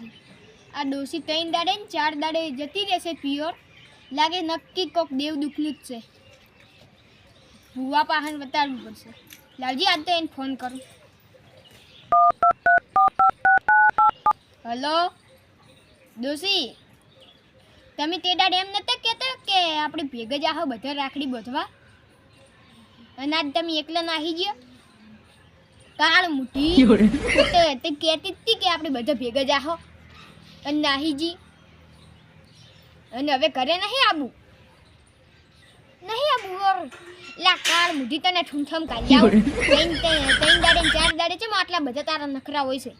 તારી આ ડોસી 3 દાડે ને 4 દાડે જતી રહેશે પ્યોર લાગે નક્કી કોક દેવ દુખનું જ છે ભૂવા પાહન બતાડવું પડશે લાવજી આજ તો એને ફોન કરું હલો ડોસી તમે તે દાડે એમ નતા કહેતા કે આપણે ભેગા જ આહો બધા રાખડી બાંધવા અને આજ તમે એકલા નાહી ગયા કાળ મુઠી તે કહેતી હતી કે આપણે બધા ભેગા જ આહો અને નાહીજી અને હવે ઘરે નહીં આવું લા કાળ મુઠી તને ઠુમઠમ કાઢી આવું 3 દાડે 4 દાડે છે આટલા બધા તારા નખરા હોય છે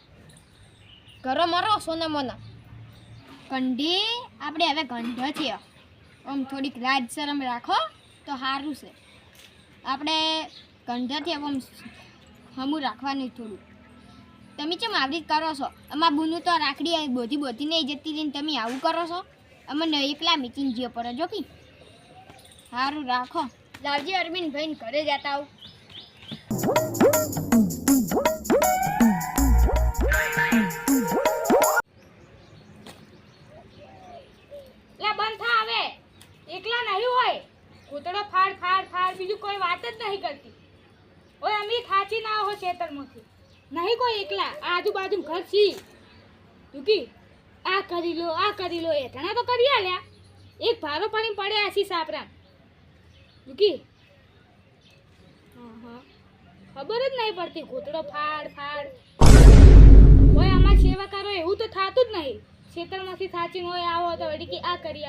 કરો મરો સોના મોના કંઢી આપણે હવે ગંઢો થયો આમ થોડીક લાજ શરમ રાખો તો સારું છે આપણે ગંઢાથી આમ હમું રાખવાનું થોડું તમે કેમ આવી કરો છો અમારા બુનું તો રાખડી બોધી નહીં જતી રહીને તમે આવું કરો છો અમને એકલા મીચીને જીઓ પડે જો કે સારું રાખો લાવજી અરવિંદ ભાઈને ઘરે જતા આવું એકલા નહીં હોય કૂતરો ફાડ ફાડ ફાડ બીજું કોઈ વાત જ નહીં કરતી ઓય અમી થાચી ના હો ખેતરમાંથી નહીં કોઈ એકલા આજુબાજુ ઘર છી દુકી આ કરી લો એટણા તો કરી આલ્યા એક ભારો પાણી પડે આસી સાપરા દુકી ખબર જ નહીં પડતી કૂતરો ફાડ ફાડ ઓય અમાર સેવા કરો એવું તો થાતું જ નહીં ખેતરમાંથી થાચીને હોય આવો તો વળી કે આ કરી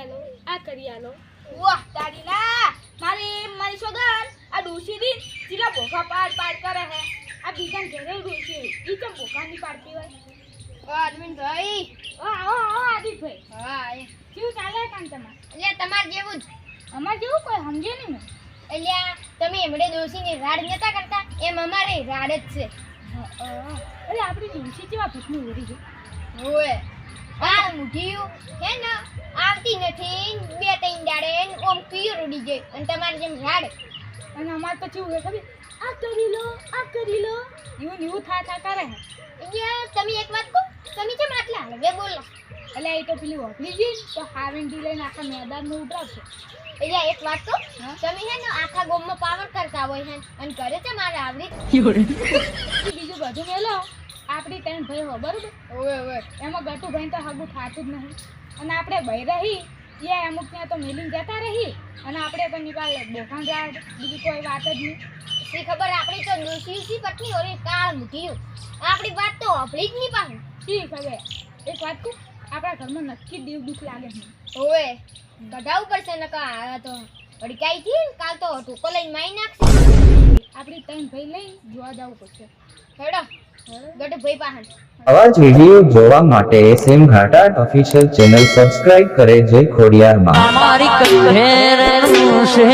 આલો વાહ દાદીલા મારી સોગન આ ડોસી દી ચીલા ભોખા પાડ કરે હે આ બીજા ઘરે ડોસી ઈ તો ભોખા ની પાડતી હોય અરવિંદ ભાઈ આદિતભાઈ હા કેવું ચાલે કામ તમાર એટલે તમાર જેવું જ અમાર જેવું કોઈ સમજે નહીં ને એટલે તમે એમડે ડોસીની રાડ નતા કરતા એમ અમારે રાડ જ છે એટલે આપણી ડોસી કેવા ભૂખની ઉડી છે ઓય આ મુઠીયું હે ને આવતી નથી 2-3 દાડે ઓમ પીર ઉડી જાય અને તમારે જેમ રાડ અને અમાર તો કેવું હે ખબર આ કરી લો એવું થા કરે હે એટલે તમે એક વાત કહો તમે કેમ આટલા હવે બોલો એટલે એ તો પેલી ઓપલી ગઈ તો હાવેન્ડી લઈને આખા મેદાનમાં ઉતરશે એટલે એક વાત કહો તમે હે ને આખા ગામમાં પાવર કરતા હોય હે અને ઘરે છે મારે આવડી બીજું બધું મેલો આપણી ત્રણ ભાઈ હો બરોબર ઓય એમાં ગટુ ભાઈ તો હગું થાતું જ નહીં અને આપણે ભાઈ રહી એ અમુક ત્યાં તો મેલીને જતા રહી અને આપણે તો નિકાલ બોખાણ રાડ બીજી કોઈ વાત જ નહીં સી ખબર આપણી તો ડોસી પત્ની ઓરી કાળ મુઠીયું આપણી વાત તો અભળી જ નહીં પાછું શી ખબર એક વાત કહું આપણા ઘરમાં નક્કી દેવ દુઃખ લાગે છે ઓય કઢાવું પડશે નકા આ તો વળી કાઈ થી કાલ તો ટોકો લઈને માઈ નાખશે આપણી ત્રણ ભાઈ લઈને જોવા જવું પડશે હેડો ગટુ ભાઈ પાહન આવા જ વિડીયો જોવા માટે SM ઘાટાટ ઓફિશિયલ ચેનલ સબસ્ક્રાઇબ કરે જય ખોડિયાર માં અમારી કહેર છે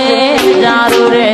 જારું રે